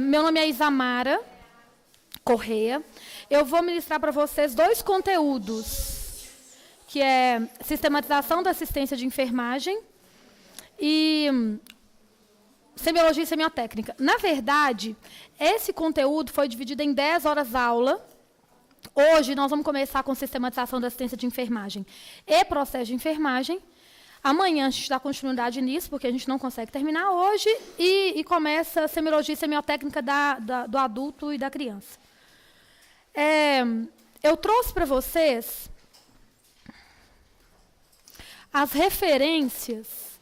Meu nome é Isamara Correia. Eu vou ministrar para vocês 2 conteúdos, que é sistematização da assistência de enfermagem e semiologia e semiotécnica. Na verdade, esse conteúdo foi dividido em 10 horas aula. Hoje nós vamos começar com sistematização da assistência de enfermagem e processo de enfermagem. Amanhã a gente dá continuidade nisso, porque a gente não consegue terminar hoje, e começa a semiologia e semiotécnica do adulto e da criança. Eu trouxe para vocês as referências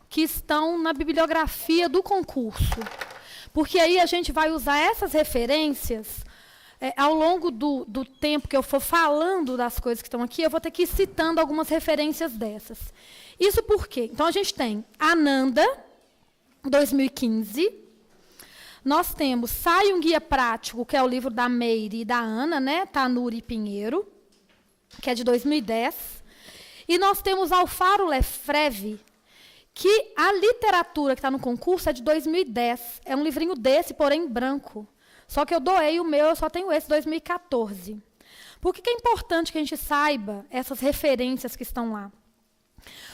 que estão na bibliografia do concurso, porque aí a gente vai usar essas referências ao longo do tempo que eu for falando das coisas que estão aqui, eu vou ter que ir citando algumas referências dessas. Isso por quê? Então, a gente tem Ananda, 2015. Nós temos Sai um Guia Prático, que é o livro da Meire e da Ana, né? Tanuri e Pinheiro, que é de 2010. E nós temos Alfaro Lefreve, que a literatura que está no concurso é de 2010. É um livrinho desse, porém branco. Só que eu doei o meu, eu só tenho esse, 2014. Por que é importante que a gente saiba essas referências que estão lá?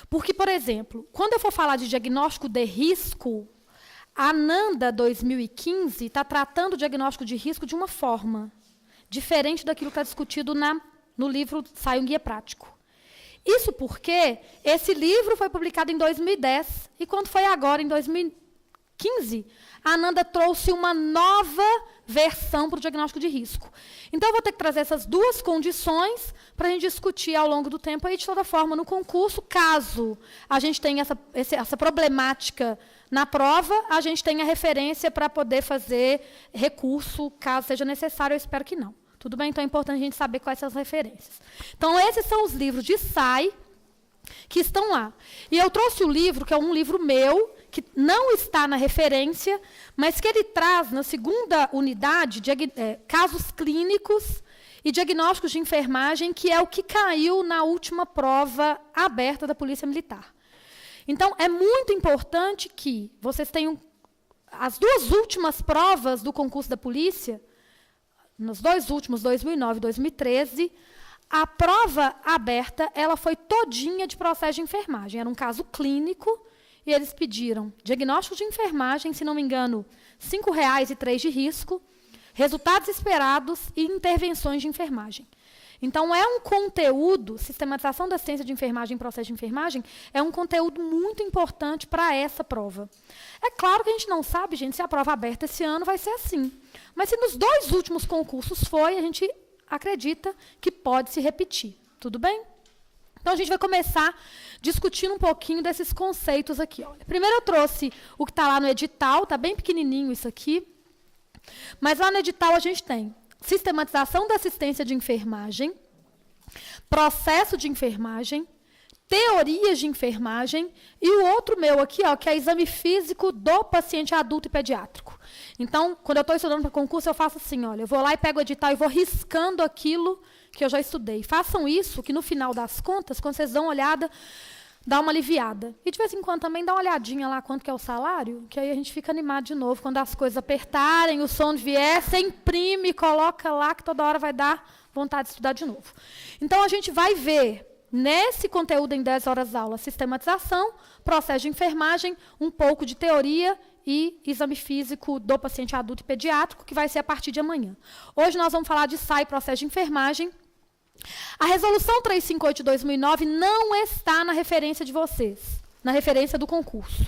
Porque, por exemplo, quando eu for falar de diagnóstico de risco, a Ananda 2015 está tratando o diagnóstico de risco de uma forma diferente daquilo que está discutido no livro Sai um Guia Prático. Isso porque esse livro foi publicado em 2010, e quando foi agora, em 2015, a Ananda trouxe uma nova versão para o diagnóstico de risco. Então, eu vou ter que trazer essas 2 condições para a gente discutir ao longo do tempo, aí, de toda forma, no concurso. Caso a gente tenha essa problemática na prova, a gente tenha referência para poder fazer recurso, caso seja necessário. Eu espero que não. Tudo bem? Então, é importante a gente saber quais são as referências. Então, esses são os livros de SAI que estão lá. E eu trouxe o livro, que é um livro meu, que não está na referência, mas que ele traz, na segunda unidade, casos clínicos e diagnósticos de enfermagem, que é o que caiu na última prova aberta da Polícia Militar. Então, é muito importante que vocês tenham as 2 últimas provas do concurso da polícia, nos 2 últimos, 2009 e 2013, a prova aberta ela foi todinha de processo de enfermagem. Era um caso clínico, e eles pediram diagnóstico de enfermagem, se não me engano, R$ 5,00 e 3 de risco, resultados esperados e intervenções de enfermagem. Então, é um conteúdo, sistematização da ciência de enfermagem e processo de enfermagem, é um conteúdo muito importante para essa prova. É claro que a gente não sabe, gente, se a prova aberta esse ano vai ser assim. Mas se nos 2 últimos concursos foi, a gente acredita que pode se repetir. Tudo bem? Então, a gente vai começar discutindo um pouquinho desses conceitos aqui. Olha. Primeiro, eu trouxe o que está lá no edital, está bem pequenininho isso aqui, mas lá no edital a gente tem sistematização da assistência de enfermagem, processo de enfermagem, teorias de enfermagem, e o outro meu aqui, ó, que é exame físico do paciente adulto e pediátrico. Então, quando eu estou estudando para concurso, eu faço assim, olha, eu vou lá e pego o edital e vou riscando aquilo que eu já estudei. Façam isso, que no final das contas, quando vocês dão uma olhada, dá uma aliviada. E de vez em quando também dá uma olhadinha lá quanto que é o salário, que aí a gente fica animado de novo. Quando as coisas apertarem, o sono vier, você imprime, coloca lá, que toda hora vai dar vontade de estudar de novo. Então, a gente vai ver, nesse conteúdo em 10 horas aula, sistematização, processo de enfermagem, um pouco de teoria e exame físico do paciente adulto e pediátrico, que vai ser a partir de amanhã. Hoje nós vamos falar de SAI, processo de enfermagem. A resolução 358 de 2009 não está na referência de vocês, na referência do concurso.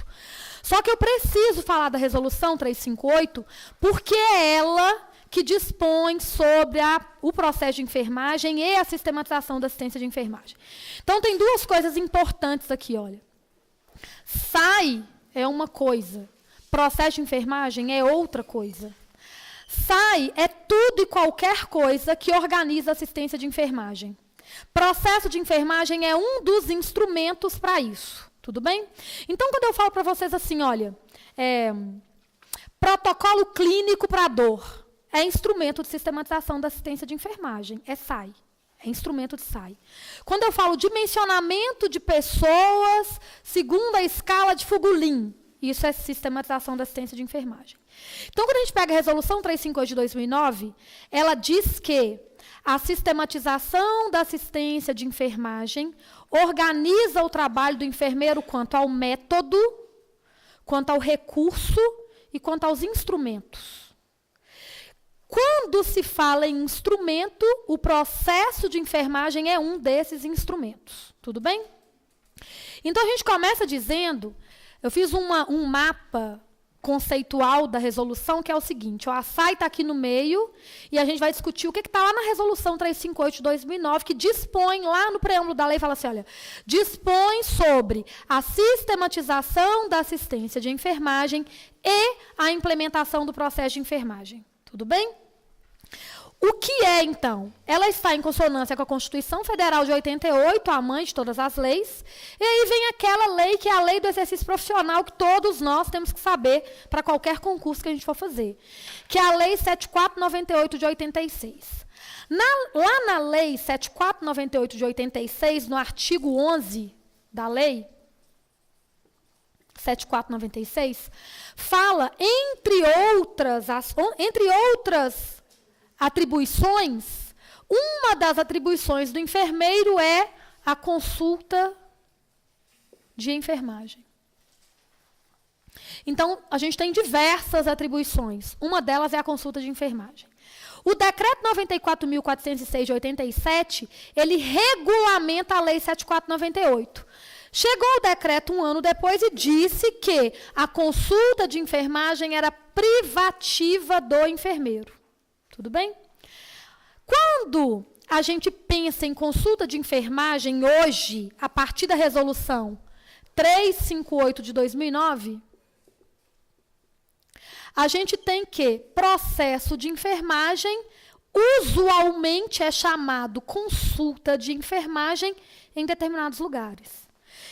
Só que eu preciso falar da resolução 358, porque é ela que dispõe sobre o processo de enfermagem e a sistematização da assistência de enfermagem. Então, tem 2 coisas importantes aqui, olha. SAI é uma coisa, processo de enfermagem é outra coisa. SAI é tudo e qualquer coisa que organiza a assistência de enfermagem. Processo de enfermagem é um dos instrumentos para isso. Tudo bem? Então, quando eu falo para vocês assim, olha, protocolo clínico para dor, é instrumento de sistematização da assistência de enfermagem, é SAI. É instrumento de SAI. Quando eu falo dimensionamento de pessoas segundo a escala de Fugulin, Isso é sistematização da assistência de enfermagem. Então, quando a gente pega a Resolução 358 de 2009, ela diz que a sistematização da assistência de enfermagem organiza o trabalho do enfermeiro quanto ao método, quanto ao recurso e quanto aos instrumentos. Quando se fala em instrumento, o processo de enfermagem é um desses instrumentos. Tudo bem? Então, a gente começa dizendo, eu fiz um mapa conceitual da resolução, que é o seguinte, a SAI está aqui no meio, e a gente vai discutir o que está lá na Resolução 358 de 2009, que dispõe, lá no preâmbulo da lei, fala assim, olha, dispõe sobre a sistematização da assistência de enfermagem e a implementação do processo de enfermagem. Tudo bem? O que é, então? Ela está em consonância com a Constituição Federal de 88, a mãe de todas as leis, e aí vem aquela lei que é a lei do exercício profissional, que todos nós temos que saber para qualquer concurso que a gente for fazer, que é a Lei 7498 de 86. Lá na Lei 7498 de 86, no artigo 11 da lei, 7496, fala, entre outras atribuições, uma das atribuições do enfermeiro é a consulta de enfermagem. Então, a gente tem diversas atribuições. Uma delas é a consulta de enfermagem. O Decreto 94.406 de 87, ele regulamenta a Lei 7498. Chegou o decreto um ano depois e disse que a consulta de enfermagem era privativa do enfermeiro. Tudo bem? Quando a gente pensa em consulta de enfermagem hoje, a partir da resolução 358 de 2009, a gente tem que processo de enfermagem usualmente é chamado consulta de enfermagem em determinados lugares.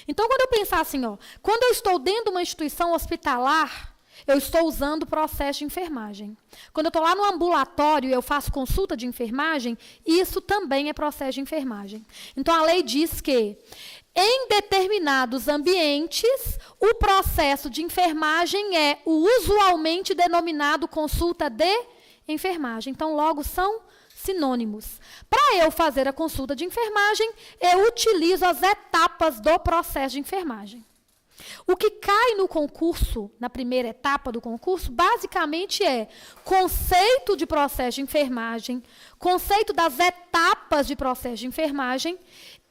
Então, quando eu pensar assim, quando eu estou dentro de uma instituição hospitalar, eu estou usando o processo de enfermagem. Quando eu estou lá no ambulatório e eu faço consulta de enfermagem, isso também é processo de enfermagem. Então, a lei diz que, em determinados ambientes, o processo de enfermagem é o usualmente denominado consulta de enfermagem. Então, logo são sinônimos. Para eu fazer a consulta de enfermagem, eu utilizo as etapas do processo de enfermagem. O que cai no concurso, na primeira etapa do concurso, basicamente é conceito de processo de enfermagem, conceito das etapas de processo de enfermagem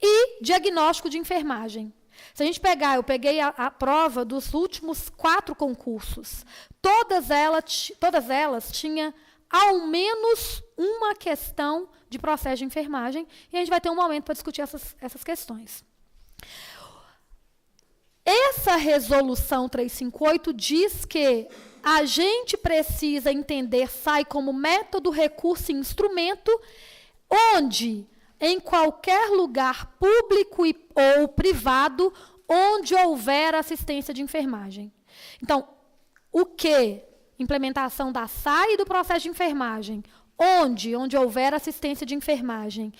e diagnóstico de enfermagem. Se a gente pegar, eu peguei a prova dos últimos 4 concursos. Todas elas tinham ao menos uma questão de processo de enfermagem, e a gente vai ter um momento para discutir essas questões. Essa resolução 358 diz que a gente precisa entender SAI como método, recurso e instrumento, onde, em qualquer lugar público ou privado, onde houver assistência de enfermagem. Então, o que? Implementação da SAI e do processo de enfermagem. Onde houver assistência de enfermagem.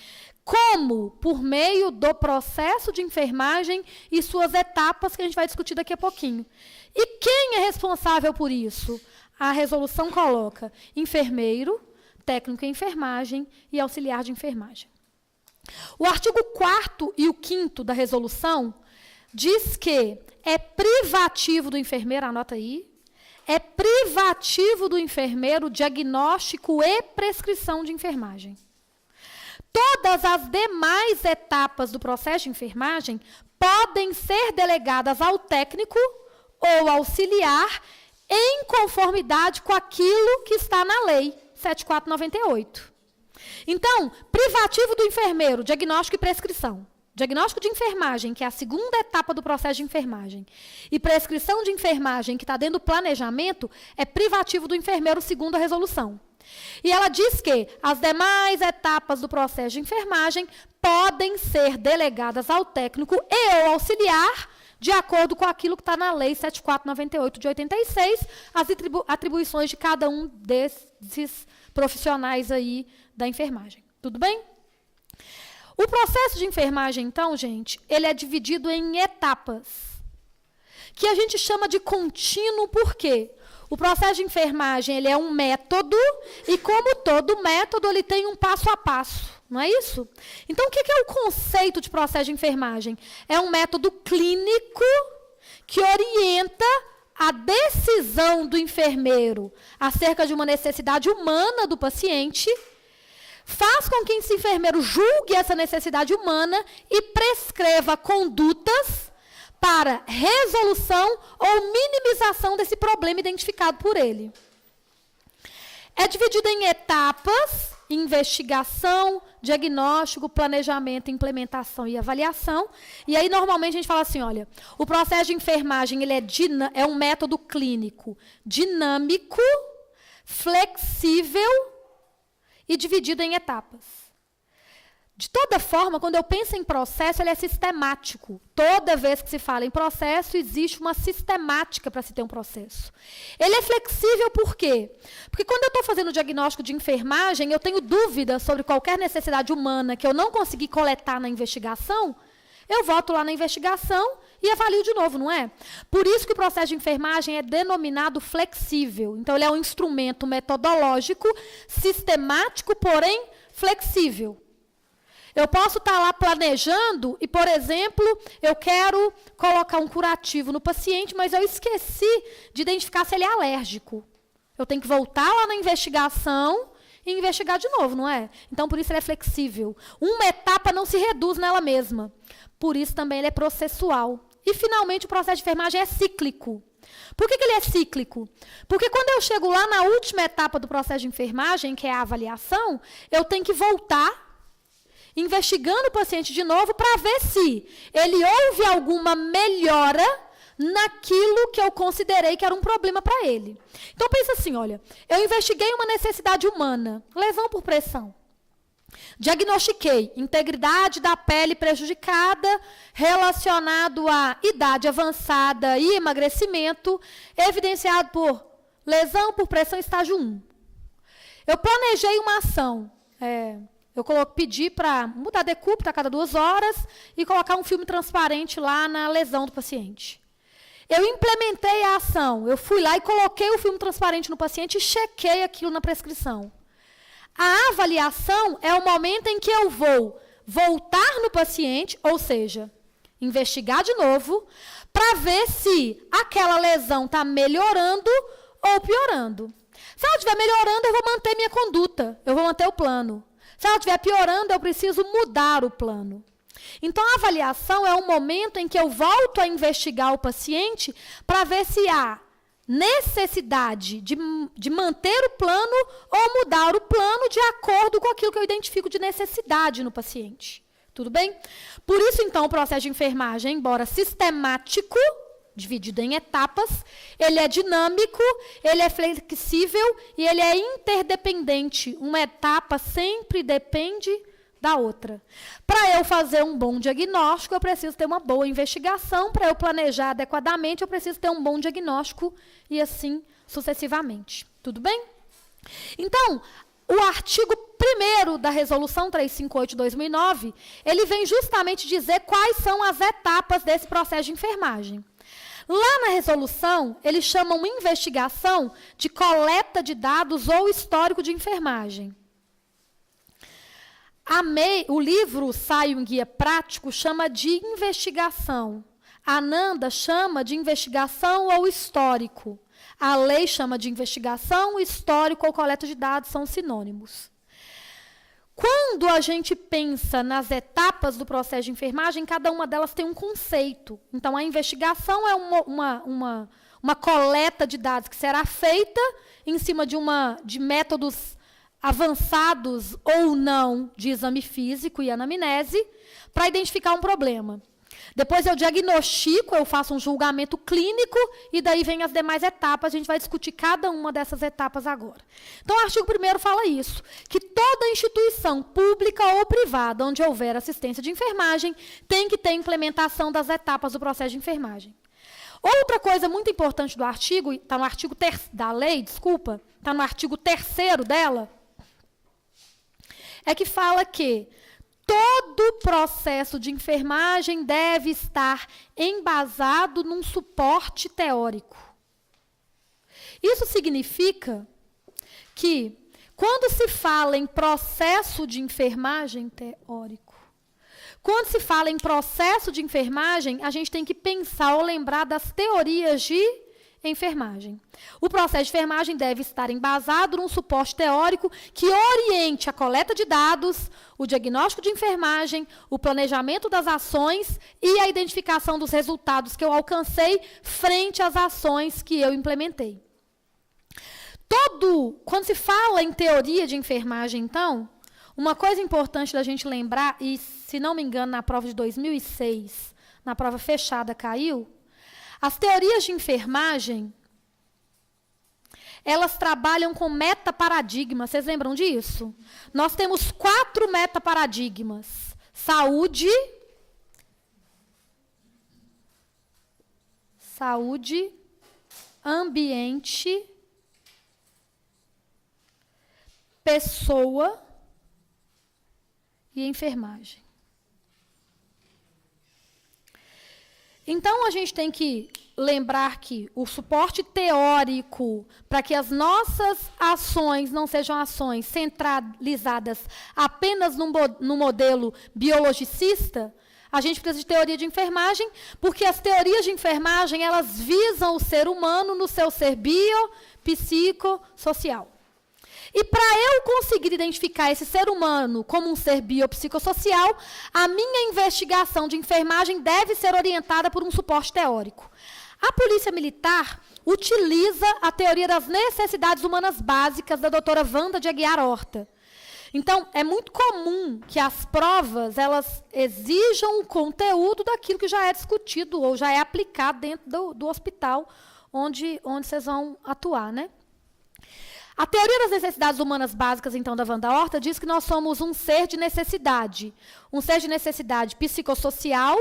Como? Por meio do processo de enfermagem e suas etapas, que a gente vai discutir daqui a pouquinho. E quem é responsável por isso? A resolução coloca enfermeiro, técnico em enfermagem e auxiliar de enfermagem. O artigo 4º e o 5º da resolução diz que é privativo do enfermeiro, anota aí, é privativo do enfermeiro diagnóstico e prescrição de enfermagem. Todas as demais etapas do processo de enfermagem podem ser delegadas ao técnico ou auxiliar em conformidade com aquilo que está na Lei 7498. Então, privativo do enfermeiro, diagnóstico e prescrição. Diagnóstico de enfermagem, que é a segunda etapa do processo de enfermagem, e prescrição de enfermagem, que está dentro do planejamento, é privativo do enfermeiro, segundo a resolução. E ela diz que as demais etapas do processo de enfermagem podem ser delegadas ao técnico e ao auxiliar, de acordo com aquilo que está na Lei 7498 de 86, as atribuições de cada um desses profissionais aí da enfermagem. Tudo bem? O processo de enfermagem, então, gente, ele é dividido em etapas. que a gente chama de contínuo, por quê? O processo de enfermagem ele é um método, e como todo método, ele tem um passo a passo, não é isso? Então, o que é o conceito de processo de enfermagem? É um método clínico que orienta a decisão do enfermeiro acerca de uma necessidade humana do paciente, faz com que esse enfermeiro julgue essa necessidade humana e prescreva condutas para resolução ou minimização desse problema identificado por ele. É dividido em etapas: investigação, diagnóstico, planejamento, implementação e avaliação. E aí, normalmente, a gente fala assim, olha, o processo de enfermagem ele é um método clínico dinâmico, flexível e dividido em etapas. De toda forma, quando eu penso em processo, ele é sistemático. Toda vez que se fala em processo, existe uma sistemática para se ter um processo. Ele é flexível por quê? Porque quando eu estou fazendo o diagnóstico de enfermagem, eu tenho dúvidas sobre qualquer necessidade humana que eu não consegui coletar na investigação, eu volto lá na investigação e avalio de novo, não é? Por isso que o processo de enfermagem é denominado flexível. Então, ele é um instrumento metodológico, sistemático, porém flexível. Eu posso estar lá planejando e, por exemplo, eu quero colocar um curativo no paciente, mas eu esqueci de identificar se ele é alérgico. Eu tenho que voltar lá na investigação e investigar de novo, não é? Então, por isso ele é flexível. Uma etapa não se reduz nela mesma. Por isso também ele é processual. E, finalmente, o processo de enfermagem é cíclico. Por que ele é cíclico? Porque quando eu chego lá na última etapa do processo de enfermagem, que é a avaliação, eu tenho que voltar investigando o paciente de novo para ver se ele houve alguma melhora naquilo que eu considerei que era um problema para ele. Então, pensa assim, olha, eu investiguei uma necessidade humana, lesão por pressão. Diagnostiquei integridade da pele prejudicada relacionado à idade avançada e emagrecimento, evidenciado por lesão por pressão estágio 1. Eu planejei uma ação, eu pedi para mudar a decúbito a cada 2 horas e colocar um filme transparente lá na lesão do paciente. Eu implementei a ação, eu fui lá e coloquei o filme transparente no paciente e chequei aquilo na prescrição. A avaliação é o momento em que eu vou voltar no paciente, ou seja, investigar de novo, para ver se aquela lesão está melhorando ou piorando. Se ela estiver melhorando, eu vou manter minha conduta, eu vou manter o plano. Se ela estiver piorando, eu preciso mudar o plano. Então, a avaliação é um momento em que eu volto a investigar o paciente para ver se há necessidade de manter o plano ou mudar o plano de acordo com aquilo que eu identifico de necessidade no paciente. Tudo bem? Por isso, então, o processo de enfermagem, embora sistemático, dividido em etapas, ele é dinâmico, ele é flexível e ele é interdependente. Uma etapa sempre depende da outra. Para eu fazer um bom diagnóstico, eu preciso ter uma boa investigação. Para eu planejar adequadamente, eu preciso ter um bom diagnóstico e assim sucessivamente. Tudo bem? Então, o artigo 1º da Resolução 358/2009, ele vem justamente dizer quais são as etapas desse processo de enfermagem. Lá na resolução, eles chamam investigação de coleta de dados ou histórico de enfermagem. O livro Sai um Guia Prático chama de investigação. A Ananda chama de investigação ou histórico. A lei chama de investigação, histórico ou coleta de dados são sinônimos. Quando a gente pensa nas etapas do processo de enfermagem, cada uma delas tem um conceito. Então, a investigação é uma coleta de dados que será feita em cima de métodos avançados ou não de exame físico e anamnese para identificar um problema. Depois eu diagnostico, eu faço um julgamento clínico e daí vem as demais etapas. A gente vai discutir cada uma dessas etapas agora. Então, o artigo 1º fala isso, que toda instituição pública ou privada onde houver assistência de enfermagem tem que ter implementação das etapas do processo de enfermagem. Outra coisa muito importante do artigo, está no artigo da lei, está no artigo 3º dela, é que fala que todo processo de enfermagem deve estar embasado num suporte teórico. Isso significa que, quando se fala em processo de enfermagem teórico, quando se fala em processo de enfermagem, a gente tem que pensar ou lembrar das teorias de enfermagem. O processo de enfermagem deve estar embasado num suporte teórico que oriente a coleta de dados, o diagnóstico de enfermagem, o planejamento das ações e a identificação dos resultados que eu alcancei frente às ações que eu implementei. Quando se fala em teoria de enfermagem, então, uma coisa importante da gente lembrar, e se não me engano, na prova de 2006, na prova fechada caiu, as teorias de enfermagem, elas trabalham com metaparadigmas. Vocês lembram disso? Nós temos 4 metaparadigmas. Saúde, ambiente, pessoa e enfermagem. Então, a gente tem que lembrar que o suporte teórico para que as nossas ações não sejam ações centralizadas apenas no modelo biologicista, a gente precisa de teoria de enfermagem, porque as teorias de enfermagem, elas visam o ser humano no seu ser biopsicossocial. E para eu conseguir identificar esse ser humano como um ser biopsicossocial, a minha investigação de enfermagem deve ser orientada por um suporte teórico. A Polícia Militar utiliza a teoria das necessidades humanas básicas da doutora Wanda de Aguiar Horta. Então, é muito comum que as provas elas exijam o conteúdo daquilo que já é discutido ou já é aplicado dentro do hospital onde vocês vão atuar, né? A teoria das necessidades humanas básicas, então, da Wanda Horta, diz que nós somos um ser de necessidade psicossocial,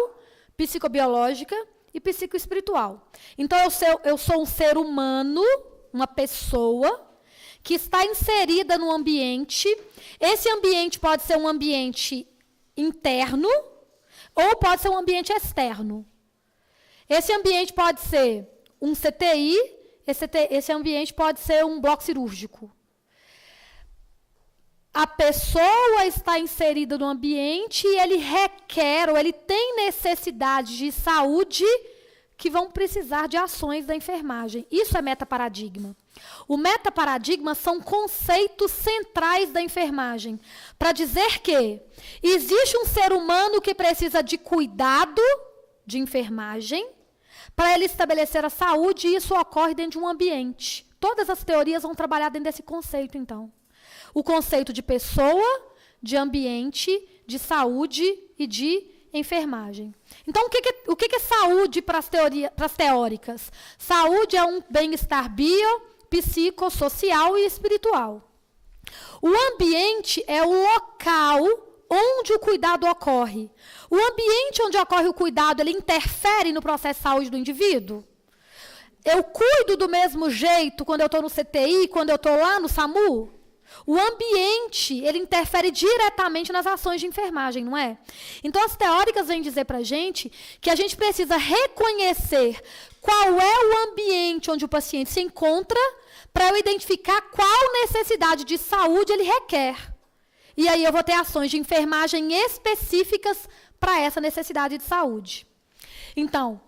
psicobiológica e psicoespiritual. Então, eu sou um ser humano, uma pessoa, que está inserida no ambiente. Esse ambiente pode ser um ambiente interno ou pode ser um ambiente externo. Esse ambiente pode ser um CTI, esse ambiente pode ser um bloco cirúrgico. A pessoa está inserida no ambiente e ele requer ou ele tem necessidades de saúde que vão precisar de ações da enfermagem. Isso é metaparadigma. O metaparadigma são conceitos centrais da enfermagem, para dizer que existe um ser humano que precisa de cuidado de enfermagem, para ele estabelecer a saúde, e isso ocorre dentro de um ambiente. Todas as teorias vão trabalhar dentro desse conceito, então. O conceito de pessoa, de ambiente, de saúde e de enfermagem. Então, o que é saúde para as teóricas? Saúde é um bem-estar psicossocial e espiritual. O ambiente é o local onde o cuidado ocorre. O ambiente onde ocorre o cuidado, ele interfere no processo de saúde do indivíduo? Eu cuido do mesmo jeito quando eu estou no CTI, quando eu estou lá no SAMU? O ambiente, ele interfere diretamente nas ações de enfermagem, não é? Então, as teóricas vêm dizer para a gente que a gente precisa reconhecer qual é o ambiente onde o paciente se encontra para eu identificar qual necessidade de saúde ele requer. E aí eu vou ter ações de enfermagem específicas para essa necessidade de saúde. Então,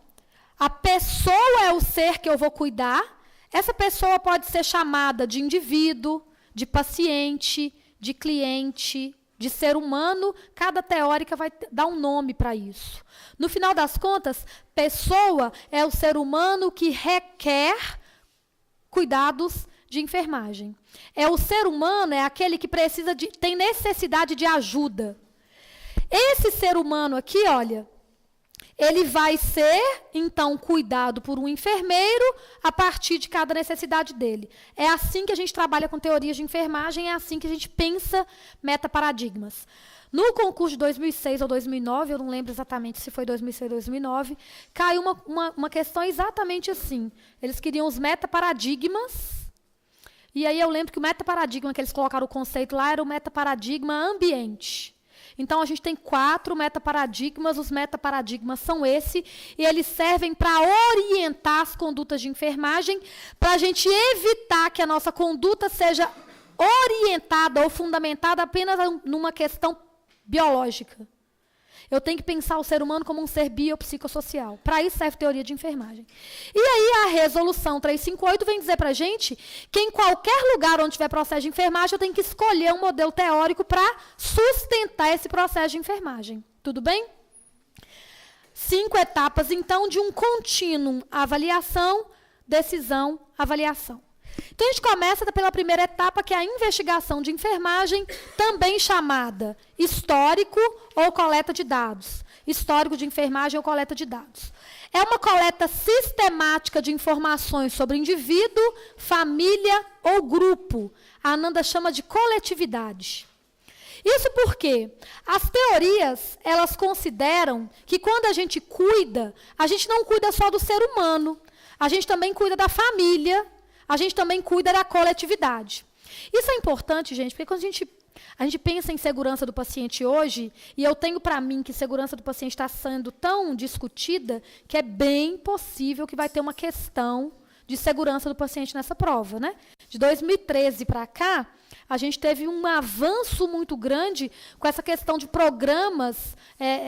a pessoa é o ser que eu vou cuidar. Essa pessoa pode ser chamada de indivíduo, de paciente, de cliente, de ser humano. Cada teórica vai dar um nome para isso. No final das contas, pessoa é o ser humano que requer cuidados de enfermagem. O ser humano é aquele que tem necessidade de ajuda. Esse ser humano aqui, olha, ele vai ser, então, cuidado por um enfermeiro a partir de cada necessidade dele. É assim que a gente trabalha com teorias de enfermagem, é assim que a gente pensa metaparadigmas. No concurso de 2006 ou 2009, eu não lembro exatamente se foi 2006 ou 2009, caiu uma questão exatamente assim. Eles queriam os metaparadigmas. E aí eu lembro que o metaparadigma que eles colocaram o conceito lá era o metaparadigma ambiente. Então, a gente tem 4 metaparadigmas. Os metaparadigmas são e eles servem para orientar as condutas de enfermagem, para a gente evitar que a nossa conduta seja orientada ou fundamentada apenas numa questão biológica. Eu tenho que pensar o ser humano como um ser biopsicossocial. Para isso serve teoria de enfermagem. E aí a resolução 358 vem dizer para a gente que em qualquer lugar onde tiver processo de enfermagem, eu tenho que escolher um modelo teórico para sustentar esse processo de enfermagem. Tudo bem? 5 etapas, então, de um contínuo: avaliação, decisão, avaliação. Então, a gente começa pela primeira etapa, que é a investigação de enfermagem, também chamada histórico ou coleta de dados. Histórico de enfermagem ou coleta de dados. É uma coleta sistemática de informações sobre indivíduo, família ou grupo. A Ananda chama de coletividade. Isso porque as teorias, elas consideram que quando a gente cuida, a gente não cuida só do ser humano, a gente também cuida da família, a gente também cuida da coletividade. Isso é importante, gente, porque quando a gente pensa em segurança do paciente hoje, e eu tenho para mim que segurança do paciente está sendo tão discutida, que é bem possível que vai ter uma questão de segurança do paciente nessa prova, né? De 2013 para cá, a gente teve um avanço muito grande com essa questão de programas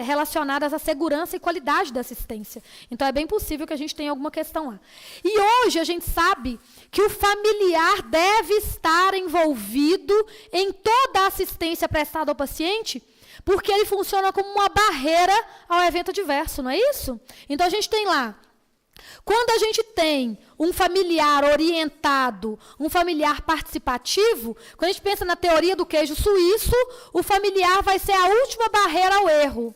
relacionados à segurança e qualidade da assistência. Então, é bem possível que a gente tenha alguma questão lá. E hoje a gente sabe que o familiar deve estar envolvido em toda a assistência prestada ao paciente, porque ele funciona como uma barreira ao evento adverso, não é isso? Então, a gente tem lá, quando a gente tem um familiar orientado, um familiar participativo, quando a gente pensa na teoria do queijo suíço, o familiar vai ser a última barreira ao erro.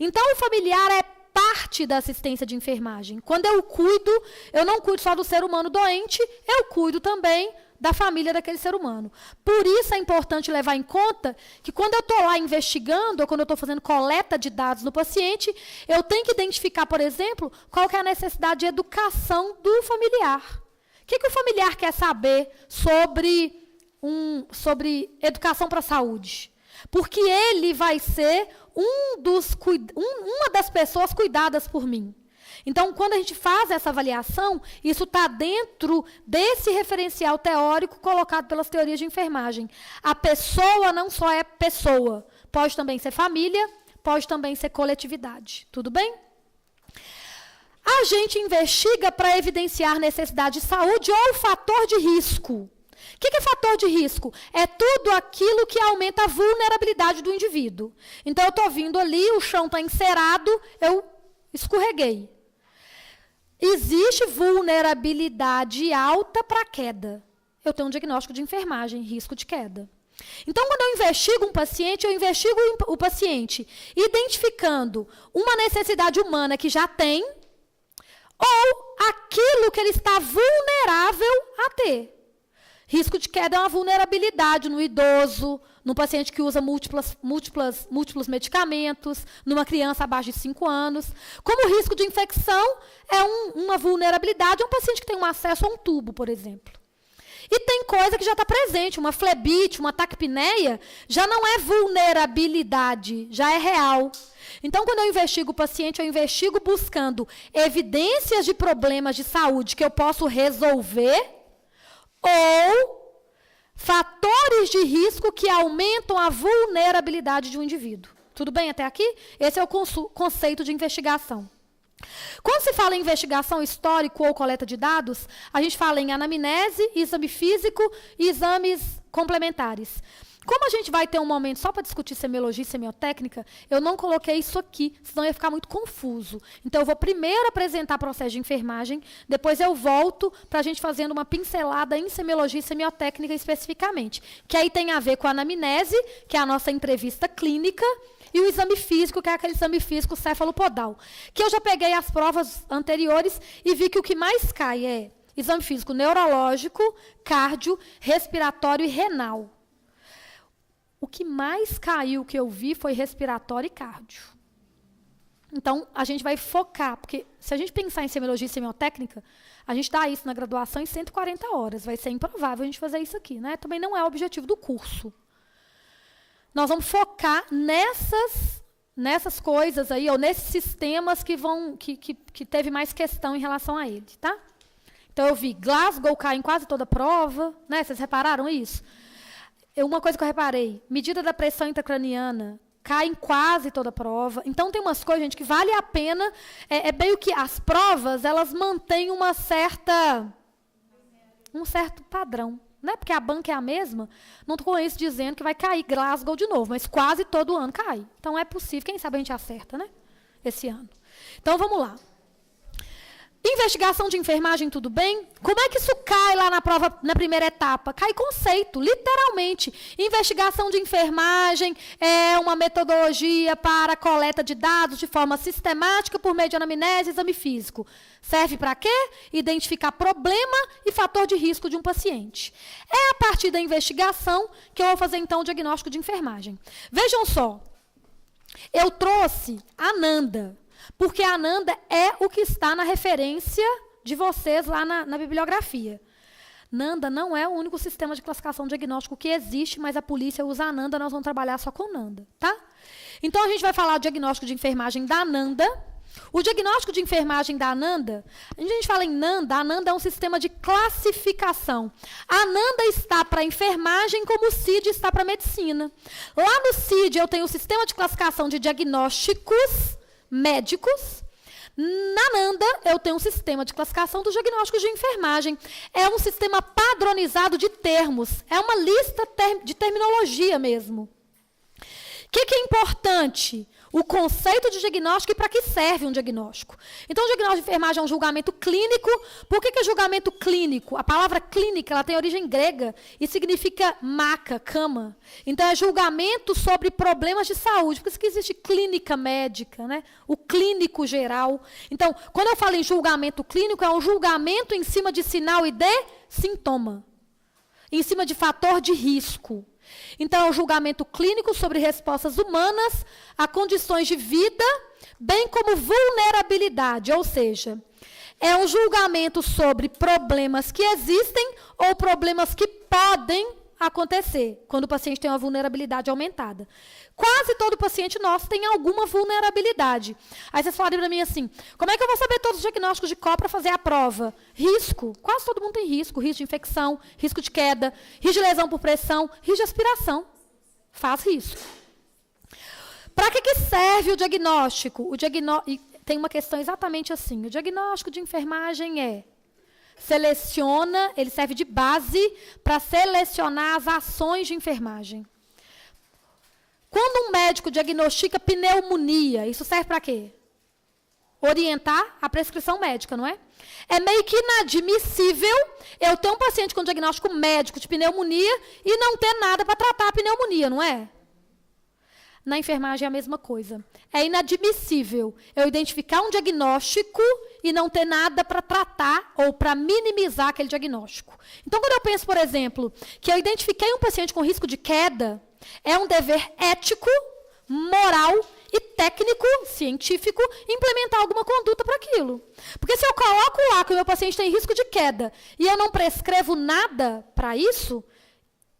Então, o familiar é parte da assistência de enfermagem. Quando eu cuido, eu não cuido só do ser humano doente, eu cuido também da família daquele ser humano. Por isso é importante levar em conta que quando eu estou lá investigando, ou quando eu estou fazendo coleta de dados no paciente, eu tenho que identificar, por exemplo, qual que é a necessidade de educação do familiar. O que o familiar quer saber sobre educação para a saúde? Porque ele vai ser uma das pessoas cuidadas por mim. Então, quando a gente faz essa avaliação, isso está dentro desse referencial teórico colocado pelas teorias de enfermagem. A pessoa não só é pessoa, pode também ser família, pode também ser coletividade. Tudo bem? A gente investiga para evidenciar necessidade de saúde ou fator de risco. O que é fator de risco? É tudo aquilo que aumenta a vulnerabilidade do indivíduo. Então, eu estou vindo ali, o chão está encerado, eu escorreguei. Existe vulnerabilidade alta para queda. Eu tenho um diagnóstico de enfermagem, risco de queda. Então, quando eu investigo um paciente, eu investigo o paciente identificando uma necessidade humana que já tem ou aquilo que ele está vulnerável a ter. Risco de queda é uma vulnerabilidade no idoso, no paciente que usa múltiplos medicamentos, numa criança abaixo de 5 anos. Como risco de infecção é uma vulnerabilidade a um paciente que tem um acesso a um tubo, por exemplo. E tem coisa que já está presente, uma flebite, uma taquipneia, já não é vulnerabilidade, já é real. Então, quando eu investigo o paciente, eu investigo buscando evidências de problemas de saúde que eu posso resolver, ou fatores de risco que aumentam a vulnerabilidade de um indivíduo. Tudo bem até aqui? Esse é o conceito de investigação. Quando se fala em investigação histórico ou coleta de dados, a gente fala em anamnese, exame físico e exames complementares. Como a gente vai ter um momento só para discutir semiologia e semiotécnica, eu não coloquei isso aqui, senão ia ficar muito confuso. Então, eu vou primeiro apresentar o processo de enfermagem, depois eu volto para a gente fazendo uma pincelada em semiologia e semiotécnica especificamente, que aí tem a ver com a anamnese, que é a nossa entrevista clínica, e o exame físico, que é aquele exame físico cefalopodal, que eu já peguei as provas anteriores e vi que o que mais cai é exame físico neurológico, cardio, respiratório e renal. O que mais caiu que eu vi foi respiratório e cardio. Então, a gente vai focar, porque se a gente pensar em semiologia e semiotécnica, a gente dá isso na graduação em 140 horas. Vai ser improvável a gente fazer isso aqui, né? Também não é o objetivo do curso. nós vamos focar nessas coisas aí, ou nesses sistemas que teve mais questão em relação a ele, tá? Então, eu vi Glasgow cair em quase toda prova, né? Vocês repararam isso? Uma coisa que eu reparei, medida da pressão intracraniana cai em quase toda prova. Então, tem umas coisas, gente, que vale a pena. É meio que as provas, elas mantêm um certo padrão. Não é porque a banca é a mesma, não estou com isso dizendo que vai cair Glasgow de novo, mas quase todo ano cai. Então, é possível, quem sabe a gente acerta, né? Esse ano. Então, vamos lá. Investigação de enfermagem, tudo bem? Como é que isso cai lá na prova, na primeira etapa? Cai conceito, literalmente. Investigação de enfermagem é uma metodologia para a coleta de dados de forma sistemática por meio de anamnese e exame físico. Serve para quê? Identificar problema e fator de risco de um paciente. É a partir da investigação que eu vou fazer, então, o diagnóstico de enfermagem. Vejam só, eu trouxe a Nanda, porque a Nanda é o que está na referência de vocês lá na bibliografia. Nanda não é o único sistema de classificação diagnóstico que existe, mas a polícia usa a Nanda, nós vamos trabalhar só com Nanda, tá? Então, a gente vai falar do diagnóstico de enfermagem da Nanda. O diagnóstico de enfermagem da Nanda, a gente fala em Nanda, a Nanda é um sistema de classificação. A Nanda está para enfermagem como o CID está para medicina. Lá no CID, eu tenho o sistema de classificação de diagnósticos médicos. Na Nanda, eu tenho um sistema de classificação dos diagnósticos de enfermagem. É um sistema padronizado de termos. É uma lista de terminologia mesmo. O que é importante? O conceito de diagnóstico e para que serve um diagnóstico. Então, o diagnóstico de enfermagem é um julgamento clínico. Por que é julgamento clínico? A palavra clínica ela tem origem grega e significa maca, cama. Então, é julgamento sobre problemas de saúde. Por isso que existe clínica médica, né? O clínico geral. Então, quando eu falo em julgamento clínico, é um julgamento em cima de sinal e de sintoma. Em cima de fator de risco. Então, é um julgamento clínico sobre respostas humanas a condições de vida, bem como vulnerabilidade, ou seja, é um julgamento sobre problemas que existem ou problemas que podem acontecer quando o paciente tem uma vulnerabilidade aumentada. Quase todo paciente nosso tem alguma vulnerabilidade. Aí vocês falaram para mim assim, como é que eu vou saber todos os diagnósticos de COP para fazer a prova? Risco. Quase todo mundo tem risco. Risco de infecção, risco de queda, risco de lesão por pressão, risco de aspiração. Faz risco. Para que serve o diagnóstico? E tem uma questão exatamente assim. O diagnóstico de enfermagem seleciona, ele serve de base para selecionar as ações de enfermagem. Quando um médico diagnostica pneumonia, isso serve para quê? Orientar a prescrição médica, não é? É meio que inadmissível eu ter um paciente com diagnóstico médico de pneumonia e não ter nada para tratar a pneumonia, não é? Na enfermagem é a mesma coisa. É inadmissível eu identificar um diagnóstico e não ter nada para tratar ou para minimizar aquele diagnóstico. Então, quando eu penso, por exemplo, que eu identifiquei um paciente com risco de queda, é um dever ético, moral e técnico, científico, implementar alguma conduta para aquilo. Porque se eu coloco lá que o meu paciente tem risco de queda e eu não prescrevo nada para isso,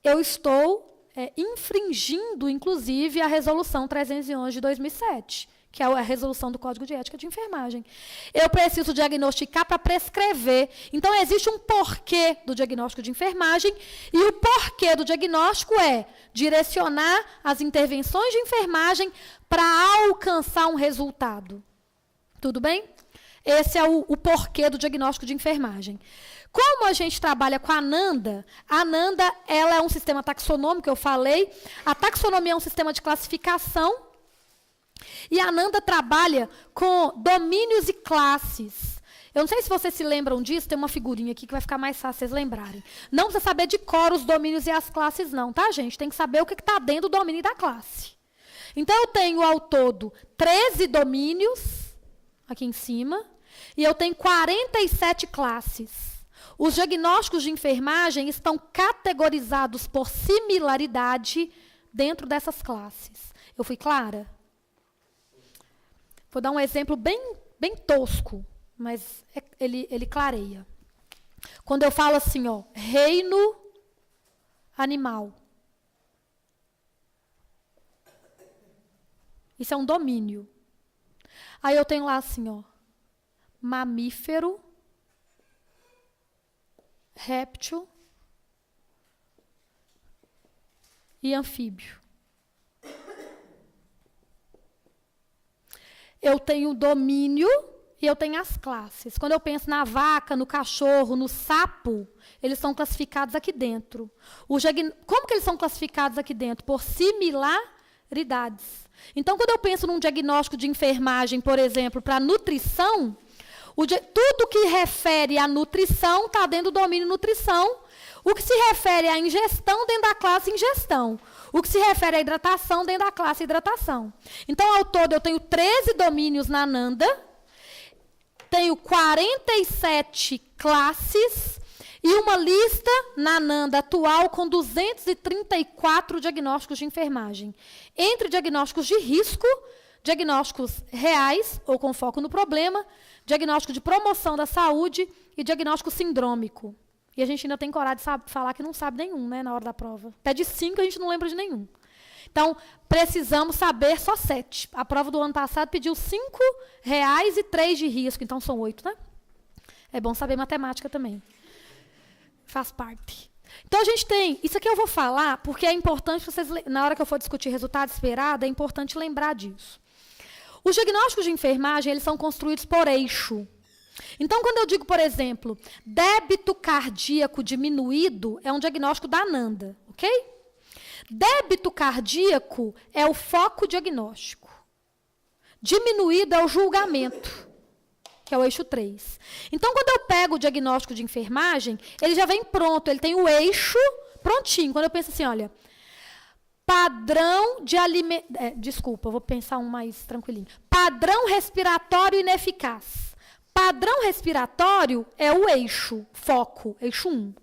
eu estou infringindo, inclusive, a Resolução 311 de 2007, que é a resolução do Código de Ética de Enfermagem. Eu preciso diagnosticar para prescrever. Então, existe um porquê do diagnóstico de enfermagem, e o porquê do diagnóstico é direcionar as intervenções de enfermagem para alcançar um resultado. Tudo bem? Esse é o porquê do diagnóstico de enfermagem. Como a gente trabalha com a Nanda ela é um sistema taxonômico, eu falei. A taxonomia é um sistema de classificação. E a Nanda trabalha com domínios e classes. Eu não sei se vocês se lembram disso, tem uma figurinha aqui que vai ficar mais fácil vocês lembrarem. Não precisa saber de cor os domínios e as classes não, tá, gente? Tem que saber o que está dentro do domínio e da classe. Então, eu tenho ao todo 13 domínios, aqui em cima, e eu tenho 47 classes. Os diagnósticos de enfermagem estão categorizados por similaridade dentro dessas classes. Eu fui clara? Vou dar um exemplo bem tosco, mas ele clareia. Quando eu falo assim, reino animal. Isso é um domínio. Aí eu tenho lá assim, ó, mamífero, réptil e anfíbio. Eu tenho domínio e eu tenho as classes. Quando eu penso na vaca, no cachorro, no sapo, eles são classificados aqui dentro. Como que eles são classificados aqui dentro? Por similaridades. Então, quando eu penso num diagnóstico de enfermagem, por exemplo, para nutrição, tudo que refere à nutrição está dentro do domínio nutrição. O que se refere à ingestão dentro da classe ingestão. O que se refere à hidratação dentro da classe hidratação. Então, ao todo, eu tenho 13 domínios na Ananda, tenho 47 classes e uma lista na Ananda atual com 234 diagnósticos de enfermagem. Entre diagnósticos de risco, diagnósticos reais, ou com foco no problema, diagnóstico de promoção da saúde e diagnóstico sindrômico. E a gente ainda tem coragem de falar que não sabe nenhum, né, na hora da prova. Pede 5, a gente não lembra de nenhum. Então, precisamos saber só 7. A prova do ano passado pediu 5 reais e 3 de risco, então são 8, né? É bom saber matemática também. Faz parte. Então, a gente tem... Isso aqui eu vou falar porque é importante, vocês, na hora que eu for discutir resultado esperado, é importante lembrar disso. Os diagnósticos de enfermagem, eles são construídos por eixo. Então, quando eu digo, por exemplo, débito cardíaco diminuído, é um diagnóstico da Ananda, ok? Débito cardíaco é o foco diagnóstico. Diminuído é o julgamento, que é o eixo 3. Então, quando eu pego o diagnóstico de enfermagem, ele já vem pronto, ele tem o eixo prontinho. Quando eu penso assim, olha, padrão de alimentação... Desculpa, vou pensar um mais tranquilinho. Padrão respiratório ineficaz. Padrão respiratório é o eixo, foco, eixo 1.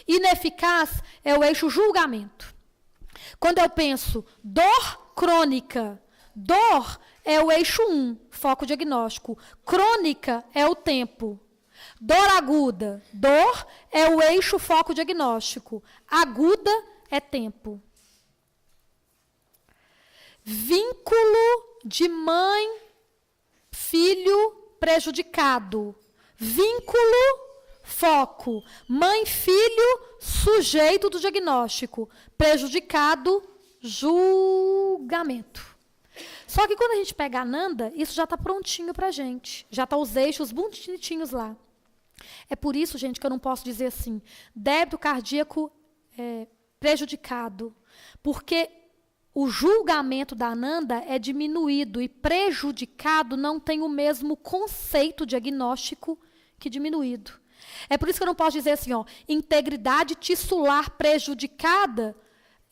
Ineficaz é o eixo julgamento. Quando eu penso dor crônica, dor é o eixo 1, foco diagnóstico. Crônica é o tempo. Dor aguda, dor é o eixo, foco diagnóstico. Aguda é tempo. Vínculo de mãe, filho, prejudicado. Vínculo, foco. Mãe, filho, sujeito do diagnóstico. Prejudicado, julgamento. Só que quando a gente pega a Ananda, isso já está prontinho para a gente. Já está os eixos bonitinhos lá. É por isso, gente, que eu não posso dizer assim, débito cardíaco prejudicado. Porque o julgamento da Ananda é diminuído e prejudicado não tem o mesmo conceito diagnóstico que diminuído. É por isso que eu não posso dizer assim, ó, integridade tissular prejudicada,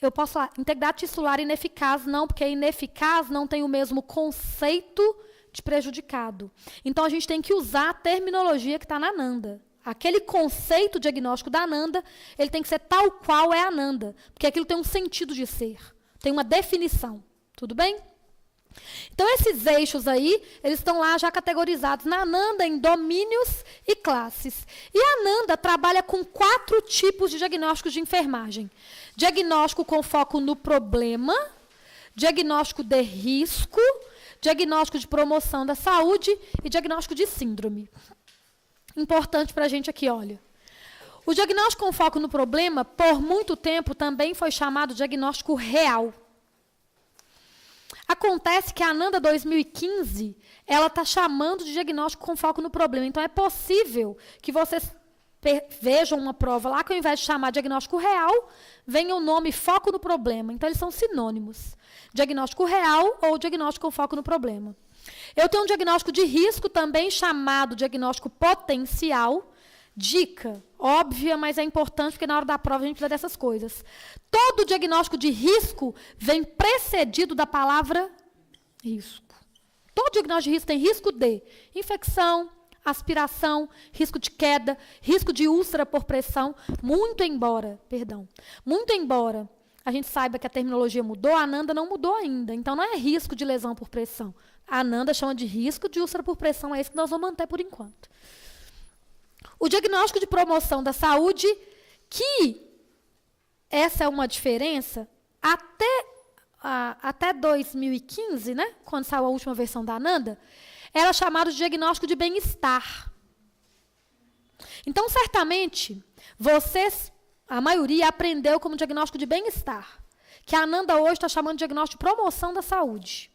eu posso falar integridade tissular ineficaz, não, porque ineficaz não tem o mesmo conceito de prejudicado. Então, a gente tem que usar a terminologia que está na Ananda. Aquele conceito diagnóstico da Ananda, ele tem que ser tal qual é a Ananda, porque aquilo tem um sentido de ser. Tem uma definição, tudo bem? Então, esses eixos aí, eles estão lá já categorizados na Ananda em domínios e classes. E a Ananda trabalha com 4 tipos de diagnósticos de enfermagem. Diagnóstico com foco no problema, diagnóstico de risco, diagnóstico de promoção da saúde e diagnóstico de síndrome. Importante para a gente aqui, olha. O diagnóstico com foco no problema, por muito tempo, também foi chamado de diagnóstico real. Acontece que a Ananda 2015, ela está chamando de diagnóstico com foco no problema. Então, é possível que vocês vejam uma prova lá que, ao invés de chamar diagnóstico real, venha o nome foco no problema. Então, eles são sinônimos. Diagnóstico real ou diagnóstico com foco no problema. Eu tenho um diagnóstico de risco também chamado diagnóstico potencial. Dica, óbvia, mas é importante porque na hora da prova a gente precisa dessas coisas. Todo diagnóstico de risco vem precedido da palavra risco. Todo diagnóstico de risco tem risco de infecção, aspiração, risco de queda, risco de úlcera por pressão, muito embora a gente saiba que a terminologia mudou, a Ananda não mudou ainda. Então, não é risco de lesão por pressão. A Ananda chama de risco de úlcera por pressão, é isso que nós vamos manter por enquanto. O diagnóstico de promoção da saúde, que essa é uma diferença, até até 2015, né, quando saiu a última versão da Ananda, era chamado de diagnóstico de bem-estar. Então, certamente, vocês, a maioria, aprendeu como diagnóstico de bem-estar, que a Ananda hoje está chamando de diagnóstico de promoção da saúde.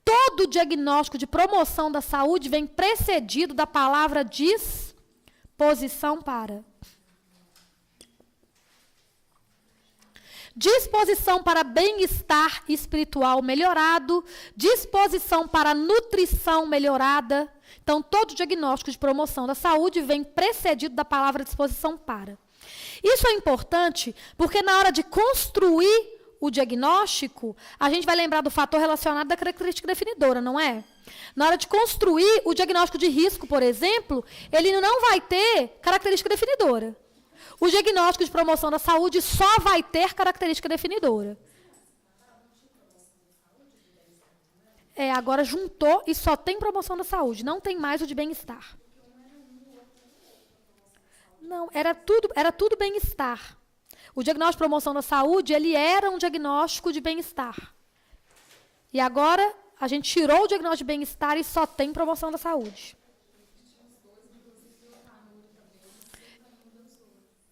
Todo diagnóstico de promoção da saúde vem precedido da palavra disposição para. Disposição para bem-estar espiritual melhorado, disposição para nutrição melhorada. Então, todo diagnóstico de promoção da saúde vem precedido da palavra disposição para. Isso é importante porque na hora de construir o diagnóstico, a gente vai lembrar do fator relacionado da característica definidora, não é? Na hora de construir o diagnóstico de risco, por exemplo, ele não vai ter característica definidora. O diagnóstico de promoção da saúde só vai ter característica definidora. Agora juntou e só tem promoção da saúde, não tem mais o de bem-estar. Não, era tudo bem-estar. O diagnóstico de promoção da saúde, ele era um diagnóstico de bem-estar. E agora, a gente tirou o diagnóstico de bem-estar e só tem promoção da saúde.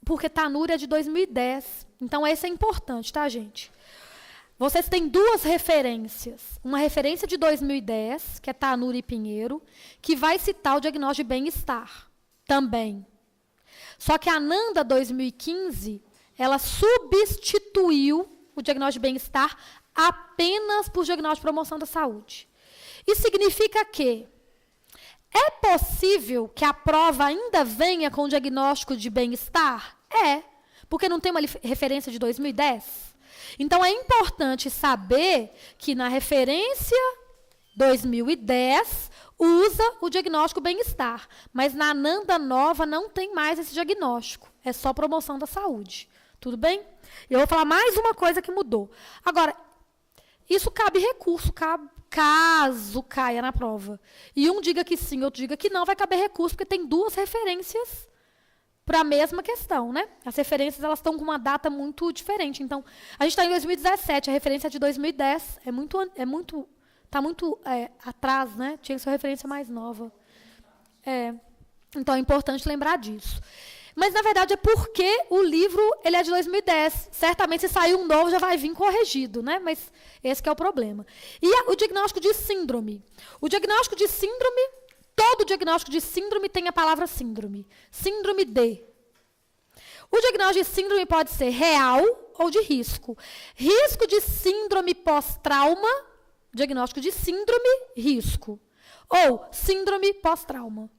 Porque Tanuri é de 2010. Então, esse é importante, tá, gente? Vocês têm duas referências. Uma referência de 2010, que é Tanuri e Pinheiro, que vai citar o diagnóstico de bem-estar também. Só que a Ananda 2015, ela substituiu o diagnóstico de bem-estar apenas por diagnóstico de promoção da saúde. Isso significa que é possível que a prova ainda venha com o diagnóstico de bem-estar? Porque não tem uma referência de 2010. Então, é importante saber que na referência 2010 usa o diagnóstico bem-estar, mas na Ananda nova não tem mais esse diagnóstico, é só promoção da saúde. Tudo bem? Eu vou falar mais uma coisa que mudou. Agora, isso cabe recurso, caso caia na prova. E um diga que sim, outro diga que não, vai caber recurso, porque tem duas referências para a mesma questão, né? As referências, elas estão com uma data muito diferente. Então, a gente está em 2017, a referência é de 2010, está muito atrás, né? Tinha que ser uma referência mais nova. Então, é importante lembrar disso. Mas, na verdade, é porque o livro ele é de 2010. Certamente, se sair um novo, já vai vir corrigido, né? Mas esse que é o problema. E o diagnóstico de síndrome. O diagnóstico de síndrome, todo diagnóstico de síndrome tem a palavra síndrome. Síndrome de. O diagnóstico de síndrome pode ser real ou de risco. Risco de síndrome pós-trauma, diagnóstico de síndrome, risco. Ou síndrome pós-trauma.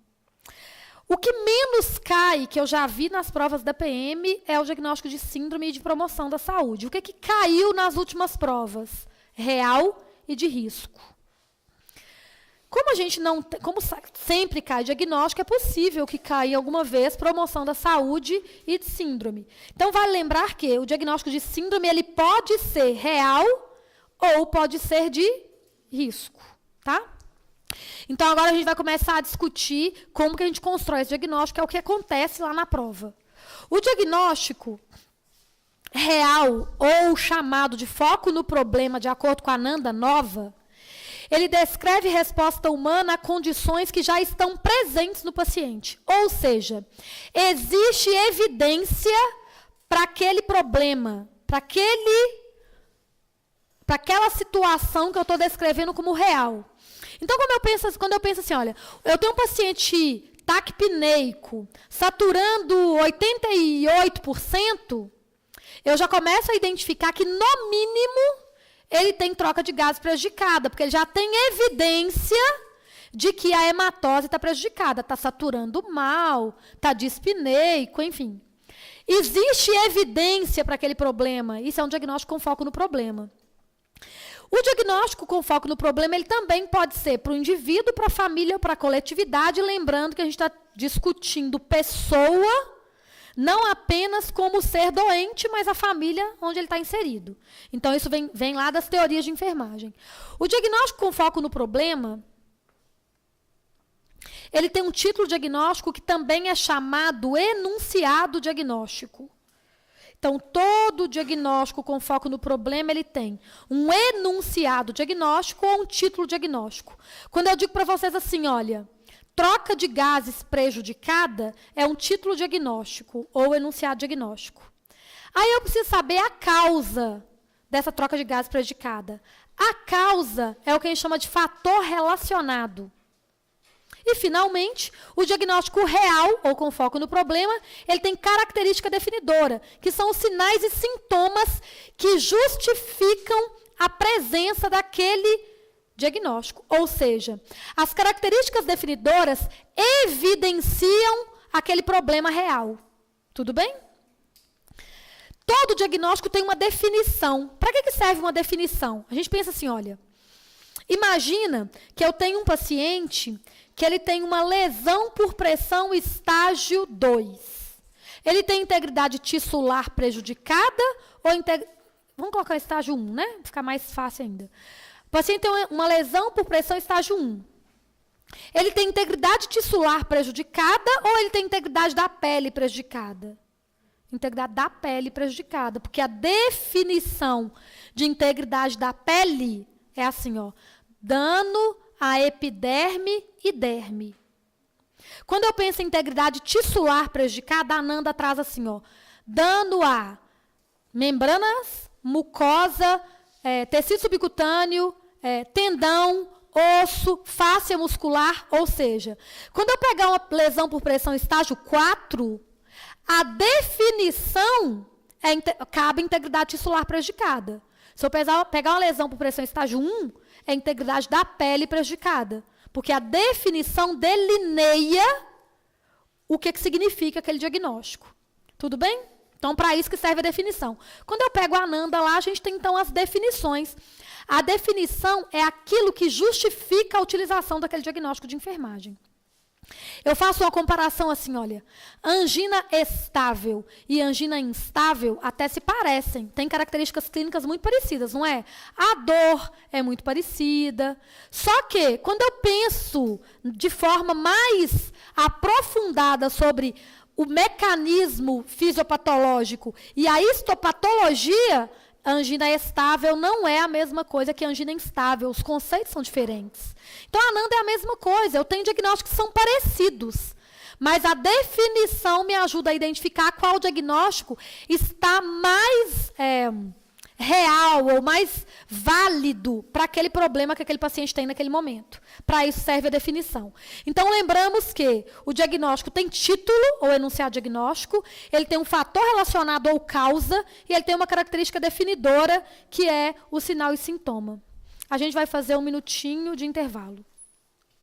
O que menos cai, que eu já vi nas provas da PM, é o diagnóstico de síndrome e de promoção da saúde. O que caiu nas últimas provas? Real e de risco. Como a gente não tem, como sempre cai diagnóstico, é possível que caia alguma vez promoção da saúde e de síndrome. Então, vale lembrar que o diagnóstico de síndrome ele pode ser real ou pode ser de risco, tá? Então, agora a gente vai começar a discutir como que a gente constrói esse diagnóstico, que é o que acontece lá na prova. O diagnóstico real, ou chamado de foco no problema, de acordo com a Ananda nova, ele descreve resposta humana a condições que já estão presentes no paciente. Ou seja, existe evidência para aquele problema, para aquela situação que eu estou descrevendo como real. Então, quando eu penso assim, olha, eu tenho um paciente taquipneico saturando 88%, eu já começo a identificar que, no mínimo, ele tem troca de gases prejudicada, porque ele já tem evidência de que a hematose está prejudicada, está saturando mal, está dispneico, enfim. Existe evidência para aquele problema, isso é um diagnóstico com foco no problema. O diagnóstico com foco no problema, ele também pode ser para o indivíduo, para a família ou para a coletividade, lembrando que a gente está discutindo pessoa, não apenas como ser doente, mas a família onde ele está inserido. Então, isso vem lá das teorias de enfermagem. O diagnóstico com foco no problema, ele tem um título diagnóstico que também é chamado enunciado diagnóstico. Então, todo diagnóstico com foco no problema, ele tem um enunciado diagnóstico ou um título diagnóstico. Quando eu digo para vocês assim, olha, troca de gases prejudicada é um título diagnóstico ou enunciado diagnóstico. Aí eu preciso saber a causa dessa troca de gases prejudicada. A causa é o que a gente chama de fator relacionado. E, finalmente, o diagnóstico real, ou com foco no problema, ele tem característica definidora, que são os sinais e sintomas que justificam a presença daquele diagnóstico. Ou seja, as características definidoras evidenciam aquele problema real. Tudo bem? Todo diagnóstico tem uma definição. Para que serve uma definição? A gente pensa assim, olha, imagina que eu tenho um paciente que ele tem uma lesão por pressão estágio 2. Ele tem integridade tissular prejudicada ou vamos colocar estágio 1, né? Para ficar mais fácil ainda. O paciente tem uma lesão por pressão estágio 1. Ele tem integridade tissular prejudicada ou ele tem integridade da pele prejudicada? Integridade da pele prejudicada, porque a definição de integridade da pele é assim, ó, dano a epiderme e derme. Quando eu penso em integridade tissular prejudicada, a Ananda traz assim, ó, dano a membranas, mucosa, tecido subcutâneo, tendão, osso, fáscia muscular, ou seja, quando eu pegar uma lesão por pressão estágio 4, a definição cabe integridade tissular prejudicada. Se eu pegar uma lesão por pressão estágio 1, é a integridade da pele prejudicada. Porque a definição delineia o que significa aquele diagnóstico. Tudo bem? Então, para isso que serve a definição. Quando eu pego a Ananda lá, a gente tem, então, as definições. A definição é aquilo que justifica a utilização daquele diagnóstico de enfermagem. Eu faço uma comparação assim, olha, angina estável e angina instável até se parecem, têm características clínicas muito parecidas, não é? A dor é muito parecida, só que quando eu penso de forma mais aprofundada sobre o mecanismo fisiopatológico e a histopatologia, a angina estável não é a mesma coisa que a angina instável. Os conceitos são diferentes. Então, a Ananda é a mesma coisa. Eu tenho diagnósticos que são parecidos. Mas a definição me ajuda a identificar qual diagnóstico está mais real ou mais válido para aquele problema que aquele paciente tem naquele momento. Para isso serve a definição. Então, lembramos que o diagnóstico tem título, ou enunciado diagnóstico, ele tem um fator relacionado ou causa, e ele tem uma característica definidora, que é o sinal e sintoma. A gente vai fazer um minutinho de intervalo.